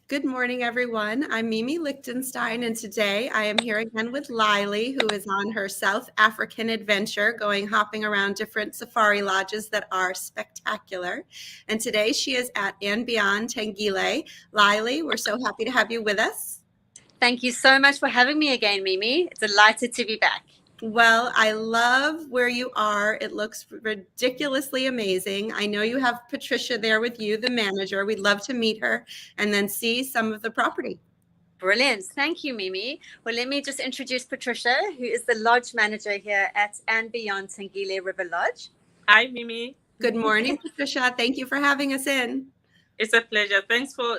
Good morning, everyone. I'm Mimi Lichtenstein, and today I am here again with Lylie, who is on her South African adventure, hopping around different safari lodges that are spectacular. And today she is at and Beyond Tengile. Lylie, we're so happy to have you with us. Thank you so much for having me again, Mimi. Delighted to be back. Well, I love where you are. It looks ridiculously amazing. I know you have Patricia there with you, the manager. We'd love to meet her and then see some of the property. Brilliant. Thank you, Mimi. Well, let me just introduce Patricia, who is the lodge manager here at and Beyond Tengile River Lodge. Hi, Mimi. Good morning, Patricia. Thank you for having us in. It's a pleasure. Thanks for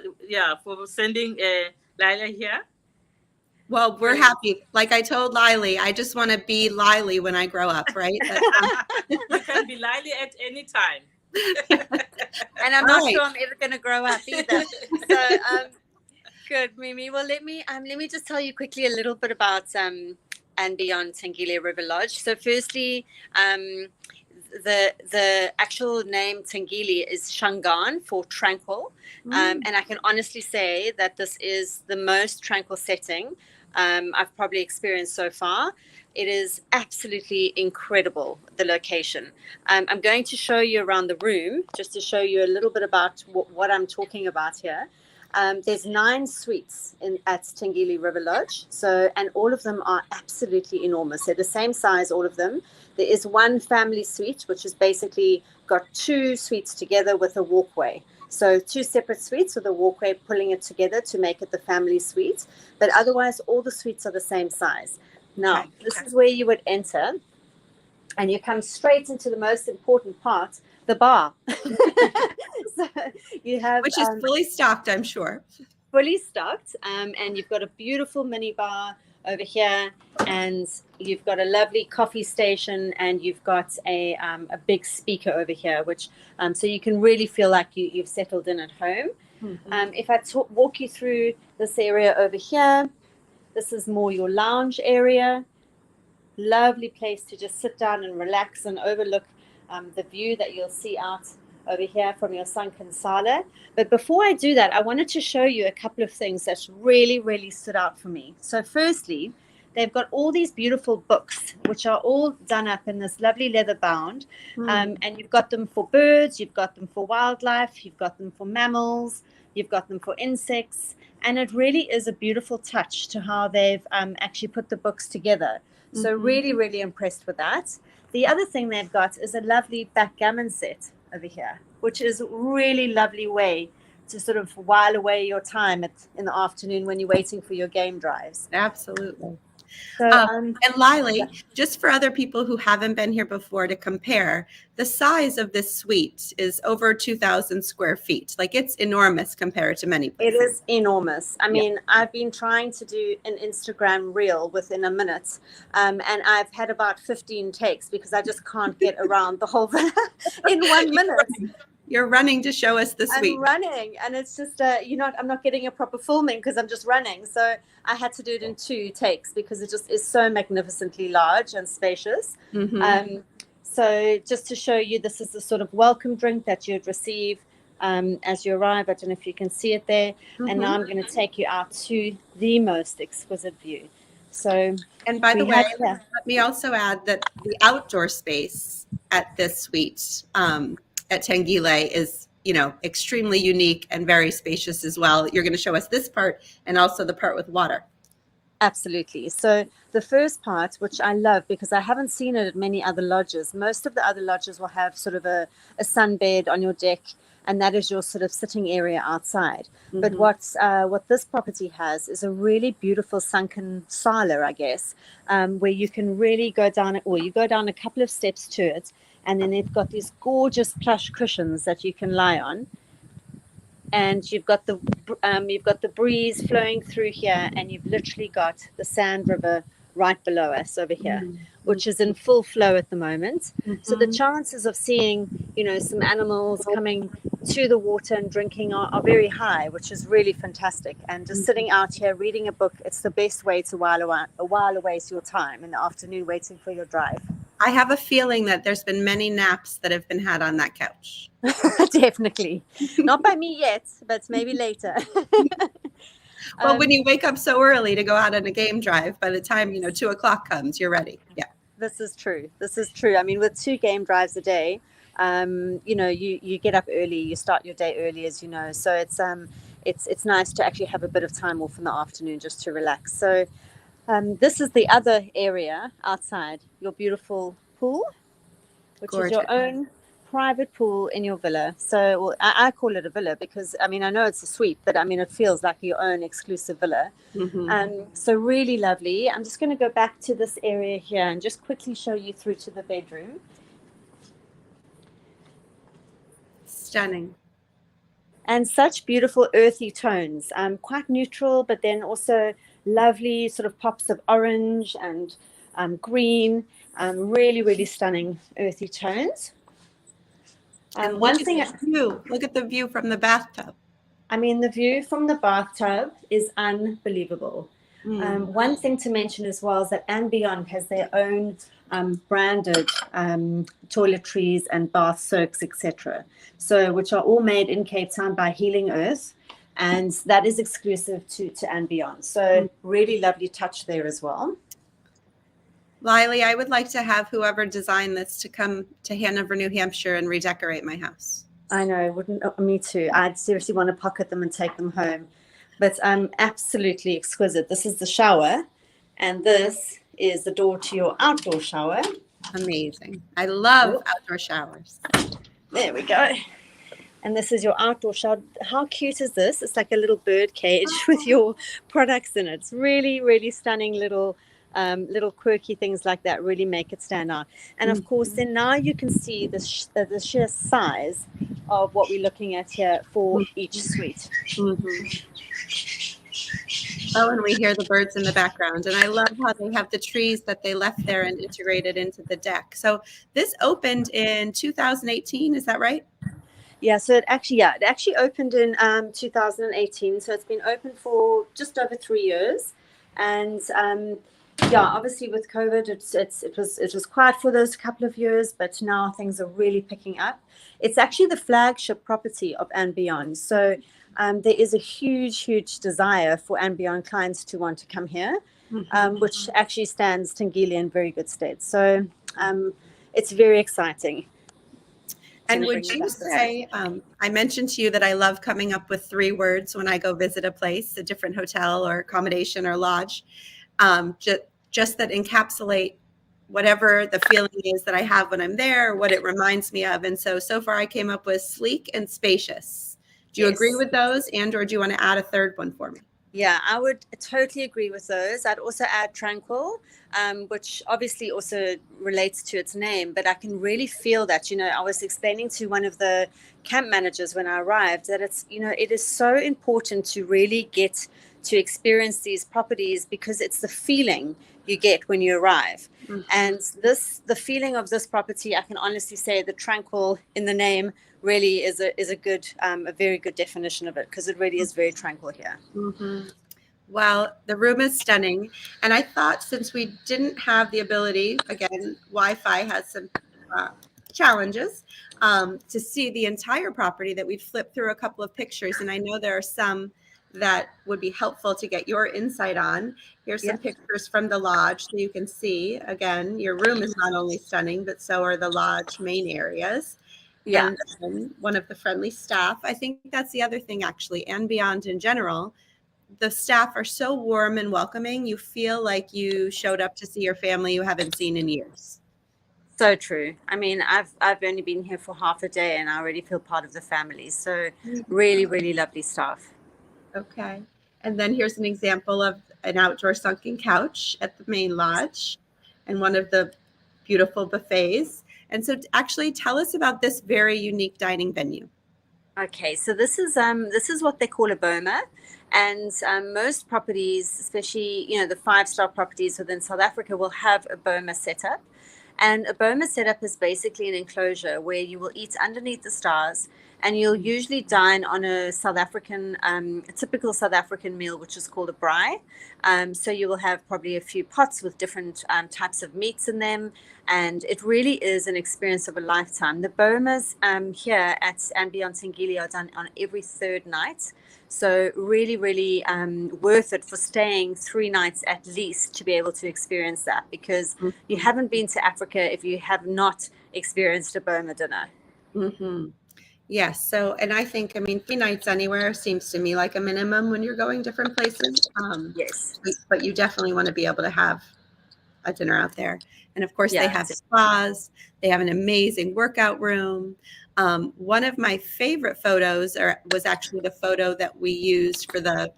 sending Lylie here. Well, we're happy. Like I told Lylie, I just want to be Lylie when I grow up, right? You can be Lylie at any time. And I'm not sure I'm ever going to grow up either. So, good, Mimi. Well, let me just tell you quickly a little bit about and Beyond Tengile River Lodge. So, firstly, the actual name Tengile is Shangaan for tranquil, and I can honestly say that this is the most tranquil setting I've probably experienced so far. It is absolutely incredible, the location. I'm going to show you around the room just to show you a little bit about what I'm talking about here. There's 9 suites at Tengile River Lodge, and all of them are absolutely enormous. They're the same size, all of them. There is one family suite, which is basically got 2 suites together with a walkway. So 2 separate suites with a walkway pulling it together to make it the family suite. But otherwise, all the suites are the same size. Now, this is where you would enter, and you come straight into the most important part, the bar. So you have, which is fully stocked, I'm sure. Fully stocked, and you've got a beautiful mini bar over here, and you've got a lovely coffee station, and you've got a big speaker over here, which so you can really feel like you've settled in at home. If I walk you through this area over here, this is more your lounge area. Lovely place to just sit down and relax and overlook the view that you'll see out over here from your sunken sala. But before I do that, I wanted to show you a couple of things that's really, really stood out for me. So firstly, they've got all these beautiful books, which are all done up in this lovely leather bound. And you've got them for birds, you've got them for wildlife, you've got them for mammals, you've got them for insects. And it really is a beautiful touch to how they've actually put the books together. So really, really impressed with that. The other thing they've got is a lovely backgammon set over here, which is a really lovely way to sort of while away your time in the afternoon when you're waiting for your game drives. Absolutely. So, and Lylie, just for other people who haven't been here before to compare, the size of this suite is over 2,000 square feet. Like, it's enormous compared to many places. It is enormous. I mean, I've been trying to do an Instagram reel within a minute, and I've had about 15 takes because I just can't get around the whole villa in 1 minute. You're running to show us the suite. I'm running, and it's just I'm not getting a proper filming because I'm just running. So I had to do it in 2 takes because it just is so magnificently large and spacious. So just to show you, this is the sort of welcome drink that you'd receive as you arrive. I don't know if you can see it there. And now I'm going to take you out to the most exquisite view. So, and by the way, let me also add that the outdoor space at this suite at Tengile is, extremely unique and very spacious as well. You're going to show us this part and also the part with water. Absolutely. So the first part, which I love because I haven't seen it at many other lodges. Most of the other lodges will have sort of a sunbed on your deck, and that is your sort of sitting area outside. But what this property has is a really beautiful sunken sala, I guess, where you can really go down, or you go down a couple of steps to it, and then they've got these gorgeous plush cushions that you can lie on. And you've got the breeze flowing through here, and you've literally got the Sand River right below us over here, which is in full flow at the moment. So the chances of seeing, some animals coming to the water and drinking are very high, which is really fantastic. And just sitting out here reading a book, it's the best way to while away your time in the afternoon waiting for your drive. I have a feeling that there's been many naps that have been had on that couch. Definitely. Not by me yet, but maybe later. Well, when you wake up so early to go out on a game drive, by the time, 2:00 comes, you're ready. Yeah. This is true. This is true. I mean, with 2 game drives a day, you get up early, you start your day early, as you know. So it's nice to actually have a bit of time off in the afternoon just to relax. So this is the other area outside, your beautiful pool, which Gorgeous. is your own private pool in your villa. So well, I call it a villa because, I mean, I know it's a suite, but I mean, it feels like your own exclusive villa. So really lovely. I'm just going to go back to this area here and just quickly show you through to the bedroom. Stunning. And such beautiful earthy tones, quite neutral, but then also lovely sort of pops of orange and green, really, really stunning earthy tones. And look at the view from the bathtub. I mean, the view from the bathtub is unbelievable. One thing to mention as well is that Beyond has their own branded toiletries and bath soaks, etc. So, which are all made in Cape Town by Healing Earth, and that is exclusive to Beyond. So, really lovely touch there as well. Lylie, I would like to have whoever designed this to come to Hanover, New Hampshire and redecorate my house. I know, me too. I'd seriously want to pocket them and take them home. But absolutely exquisite. This is the shower, and this is the door to your outdoor shower. Amazing. I love outdoor showers. There we go. And this is your outdoor shower. How cute is this? It's like a little bird cage with your products in it. It's really, really stunning little quirky things like that really make it stand out. And of course, then now you can see the sheer size of what we're looking at here for each suite. Oh, and we hear the birds in the background. And I love how they have the trees that they left there and integrated into the deck. So this opened in 2018, is that right? Yeah, so it actually opened in 2018. So it's been open for just over 3 years. And obviously with COVID, it was quiet for those couple of years, but now things are really picking up. It's actually the flagship property of Beyond. So there is a huge desire for Beyond clients to want to come here, which actually stands Tengile in very good state. So it's very exciting. And would you say, I mentioned to you that I love coming up with 3 words when I go visit a place, a different hotel or accommodation or lodge, just that encapsulate whatever the feeling is that I have when I'm there, what it reminds me of. And so far I came up with sleek and spacious. Do you agree with those, or do you want to add a third one for me? Yeah, I would totally agree with those. I'd also add tranquil, which obviously also relates to its name, but I can really feel that, I was explaining to one of the camp managers when I arrived that it's, it is so important to really get to experience these properties because it's the feeling you get when you arrive. And the feeling of this property, I can honestly say the tranquil in the name really is a very good definition of it because it really is very tranquil here. Well, the room is stunning. And I thought since we didn't have the ability, again, Wi-Fi has some challenges, to see the entire property, that we'd flip through a couple of pictures. And I know there are some that would be helpful to get your insight on. Here's some pictures from the lodge so you can see, again, your room is not only stunning, but so are the lodge main areas. Yeah. And one of the friendly staff. I think that's the other thing, actually, and Beyond in general. The staff are so warm and welcoming. You feel like you showed up to see your family you haven't seen in years. So true. I mean, I've only been here for half a day and I already feel part of the family. So really, really lovely staff. Okay. And then here's an example of an outdoor sunken couch at the main lodge and one of the beautiful buffets. And so actually tell us about this very unique dining venue. Okay, so this is what they call a boma, and most properties, especially the 5-star properties within South Africa, will have a boma setup. And a boma setup is basically an enclosure where you will eat underneath the stars and you'll usually dine on a South African, a typical South African meal, which is called a braai. So you will have probably a few pots with different types of meats in them, and it really is an experience of a lifetime. The bomas here at Beyond Tengile are done on every third night. So really, really worth it for staying 3 nights at least to be able to experience that, because you haven't been to Africa if you have not experienced a Boma dinner. Mm-hmm. Yes. So, and I think, I mean, 3 nights anywhere seems to me like a minimum when you're going different places. Yes. But you definitely want to be able to have a dinner out there. And of course, they Yeah. have spas. They have an amazing workout room. One of my favorite photos was actually the photo that we used for the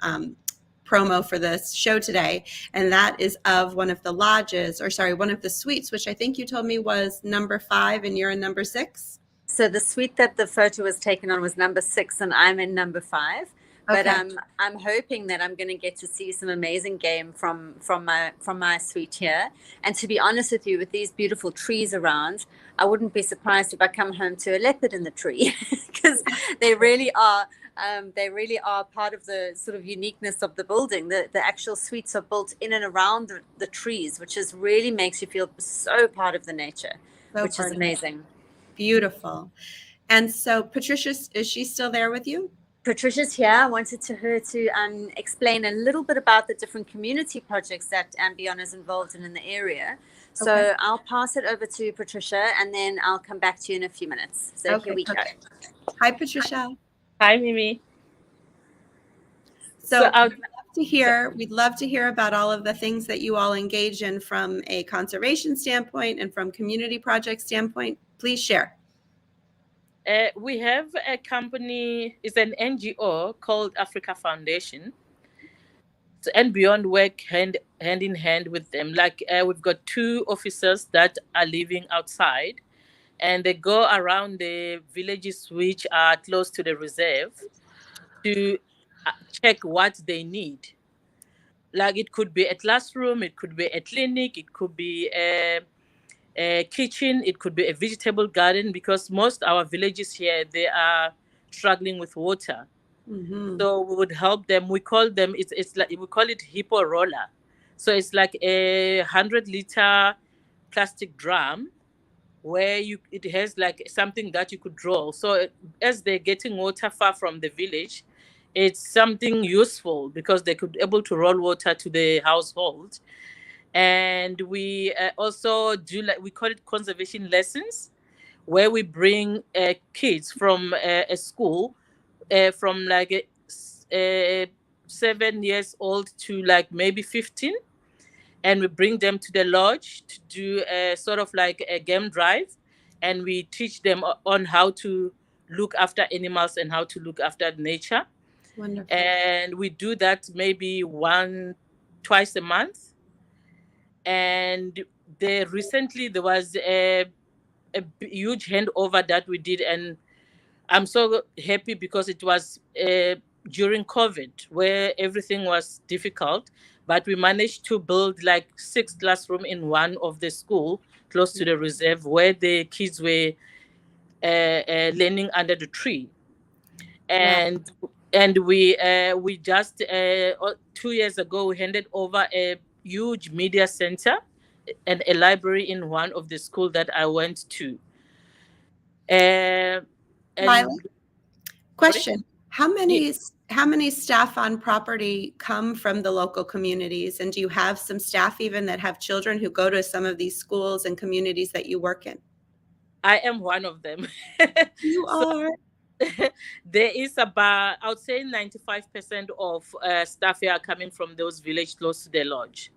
promo for this show today. And that is of one of the lodges, or sorry, one of the suites, which I think you told me was number 5 and you're in number 6. So the suite that the photo was taken on was number 6 and I'm in number 5. But Okay. I'm hoping that I'm going to get to see some amazing game from my suite here. And to be honest with you, with these beautiful trees around, I wouldn't be surprised if I come home to a leopard in the tree, because they really are part of the sort of uniqueness of the building. The actual suites are built in and around the trees, which is really makes you feel so part of the nature, which is amazing. Beautiful. And so Patricia, is she still there with you? Patricia's here. I wanted her to explain a little bit about the different community projects that Beyond is involved in the area. So Okay. I'll pass it over to Patricia, and then I'll come back to you in a few minutes. So Okay, here we go. Hi, Patricia. Hi, Mimi. So we'd love to hear about all of the things that you all engage in from a conservation standpoint and from community project standpoint. Please share. We have a company, it's an NGO called Africa Foundation. So, and Beyond work hand in hand with them. Like we've got 2 officers that are living outside, and they go around the villages which are close to the reserve to check what they need. Like it could be a classroom, it could be a clinic, it could be a kitchen, it could be a vegetable garden, because most our villages here, they are struggling with water. Mm-hmm. So we would help them. We call them, it's like, we call it hippo roller. So it's like a 100-liter plastic drum where it has like something that you could draw. So as they're getting water far from the village, it's something useful because they could able to roll water to the household. And we also do, like, we call it conservation lessons, where we bring kids from a school from like 7 years old to like maybe 15, and we bring them to the lodge to do a sort of like a game drive, and we teach them on how to look after animals and how to look after nature. Wonderful. And we do that maybe twice a month. And recently there was a huge handover that we did, and I'm so happy because it was during COVID, where everything was difficult, but we managed to build like 6 classrooms in one of the school close to the reserve, where the kids were learning under the tree. And we just 2 years ago we handed over a huge media center and a library in one of the school that I went to. Lylie, question: How many staff on property come from the local communities, and do you have some staff even that have children who go to some of these schools and communities that you work in? I am one of them. You are. There is about, I would say, 95% of staff here are coming from those villages close to the lodge.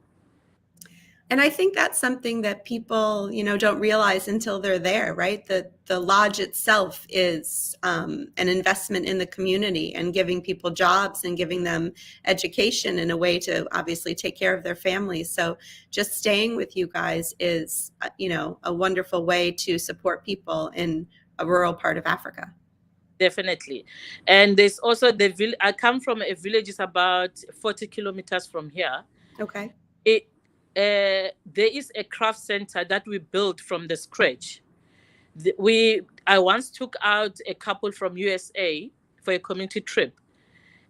And I think that's something that people, don't realize until they're there, right? The lodge itself is an investment in the community and giving people jobs and giving them education in a way to obviously take care of their families. So just staying with you guys is, a wonderful way to support people in a rural part of Africa. Definitely. And there's also I come from a village is about 40 kilometers from here. Okay. There is a craft center that we built from the scratch. I once took out a couple from USA for a community trip,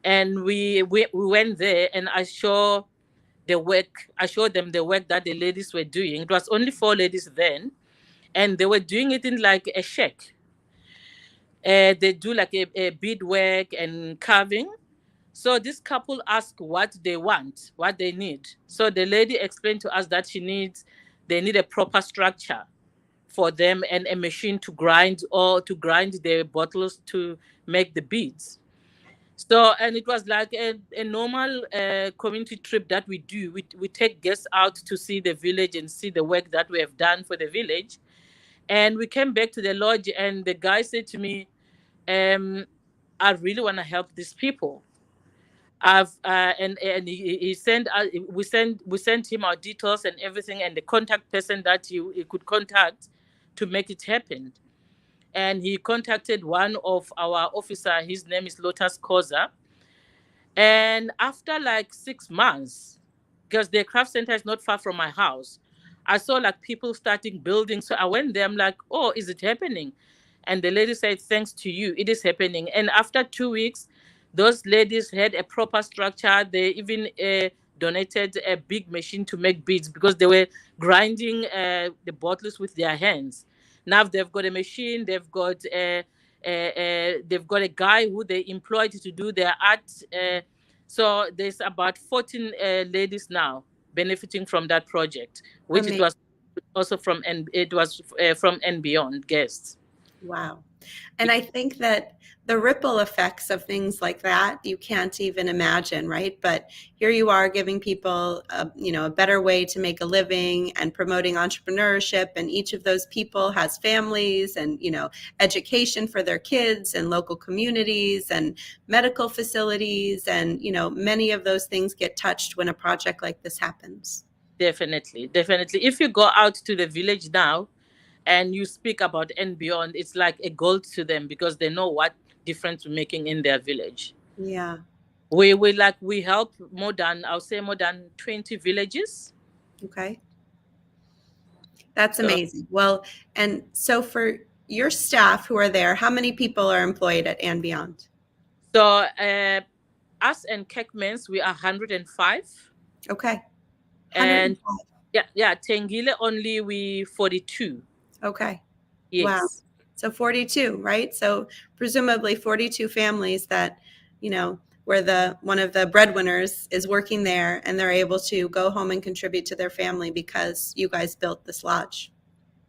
and we went there, and I showed them the work that the ladies were doing. It was only 4 ladies then, and they were doing it in like a shack. They do like a beadwork and carving. So this couple asked what they want, what they need. So the lady explained to us that they need a proper structure for them and a machine to grind the bottles to make the beads. So, and it was like a normal community trip that we do. We take guests out to see the village and see the work that we have done for the village. And we came back to the lodge, and the guy said to me, I really want to help these people. And he sent we sent him our details and everything, and the contact person that he could contact to make it happen. And he contacted one of our officer. His name is Lotus Koza. And after like 6 months, because the craft center is not far from my house, I saw like people starting building. So I went there. I'm like, oh, is it happening? And the lady said, thanks to you, it is happening. And after 2 weeks, those ladies had a proper structure. They even donated a big machine to make beads because they were grinding the bottles with their hands. Now they've got a machine. They've got a guy who they employed to do their art. So there's about 14 ladies now benefiting from that project, which it was also from and beyond guests. Wow. And I think that the ripple effects of things like that, you can't even imagine, right? But here you are giving people, a better way to make a living and promoting entrepreneurship. And each of those people has families and, education for their kids and local communities and medical facilities. And, many of those things get touched when a project like this happens. Definitely. If you go out to the village now, and you speak about and beyond, it's like a gold to them because they know what difference we're making in their village. Yeah. We help more than 20 villages. Okay. That's amazing. Well, and so for your staff who are there, how many people are employed at And Beyond? So us and Kekmans, we are 105. Okay. 105. And yeah, Tengile only we 42. Okay. Yes. Wow. So 42, right? So presumably 42 families that, where one of the breadwinners is working there and they're able to go home and contribute to their family because you guys built this lodge.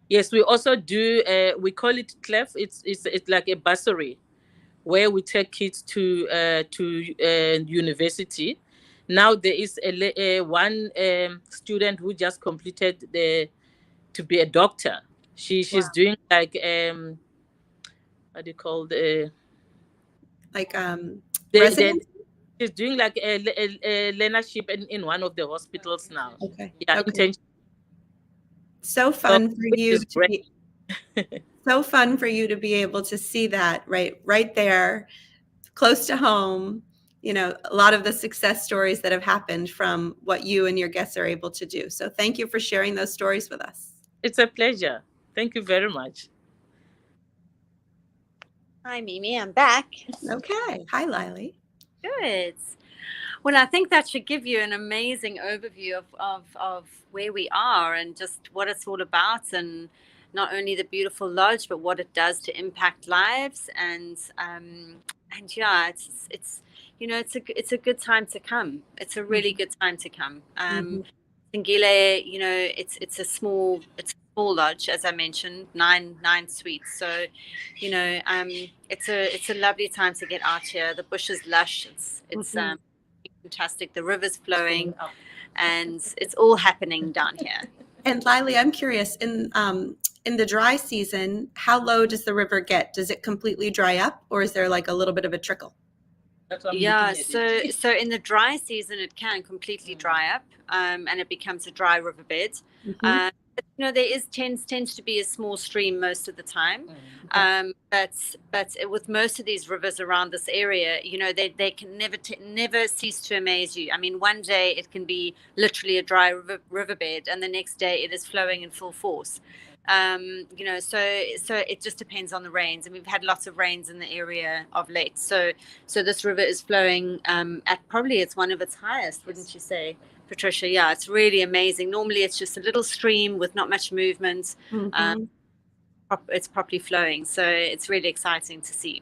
Yes, we also do, we call it CLEF. It's like a bursary where we take kids to university. Now there is one student who just completed to be a doctor. She's doing like what do you call residency? She's doing like a learnership in one of the hospitals now. Okay. Yeah. Okay. So fun for you so fun for you to be able to see that right there close to home, a lot of the success stories that have happened from what you and your guests are able to do. So thank you for sharing those stories with us. It's a pleasure. Thank you very much. Hi, Mimi. I'm back. Okay. Hi, Lylie. Good. Well, I think that should give you an amazing overview of where we are and just what it's all about, and not only the beautiful lodge, but what it does to impact lives. And yeah, it's a good time to come. It's a really good time to come. Tengile, it's a small lodge, as I mentioned, nine suites. So, it's a lovely time to get out here. The bush is lush. It's fantastic. The river's flowing, and it's all happening down here. And Lylie, I'm curious, in the dry season, how low does the river get? Does it completely dry up, or is there like a little bit of a trickle? Yeah, so in the dry season, it can completely dry up, and it becomes a dry riverbed. But, there tends to be a small stream most of the time. But with most of these rivers around this area, they can never cease to amaze you. I mean, one day it can be literally a dry riverbed, and the next day it is flowing in full force. So it just depends on the rains, and we've had lots of rains in the area of late. So this river is flowing at probably it's one of its highest, wouldn't you say, Patricia? Yeah, it's really amazing. Normally it's just a little stream with not much movement. Mm-hmm. It's properly flowing, so it's really exciting to see.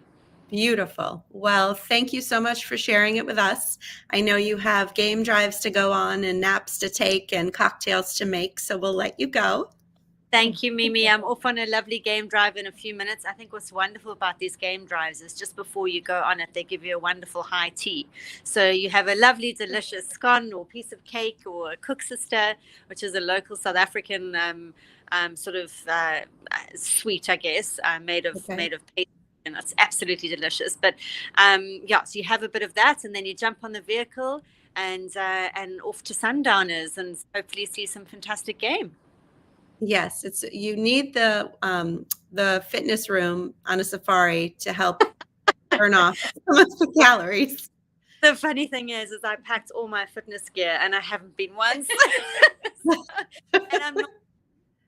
Beautiful. Well, thank you so much for sharing it with us. I know you have game drives to go on and naps to take and cocktails to make, so we'll let you go. Thank you, Mimi. I'm off on a lovely game drive in a few minutes. I think what's wonderful about these game drives is just before you go on it, they give you a wonderful high tea. So you have a lovely, delicious scone or piece of cake or a cook sister, which is a local South African sort of sweet, I guess, made of pastry. And it's absolutely delicious. But so you have a bit of that, and then you jump on the vehicle and off to Sundowners and hopefully see some fantastic game. Yes, you need the fitness room on a safari to help burn off some of the calories. The funny thing is I packed all my fitness gear and I haven't been once. And I'm not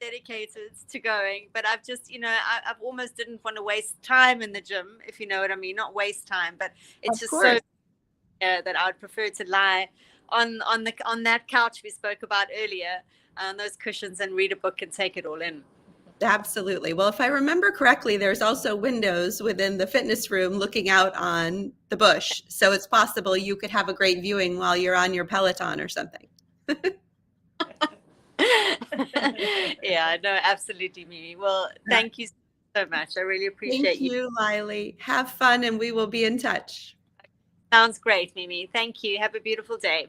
dedicated to going, but I've just, I've almost didn't want to waste time in the gym, if you know what I mean. Not waste time, but it's just so that I would prefer to lie on that couch we spoke about earlier, on those cushions, and read a book and take it all in. Absolutely. Well, if I remember correctly, there's also windows within the fitness room looking out on the bush. So it's possible you could have a great viewing while you're on your Peloton or something. Yeah, no, absolutely, Mimi. Well, thank you so much. I really appreciate you. Thank you, Lylie. Have fun, and we will be in touch. Sounds great, Mimi. Thank you. Have a beautiful day.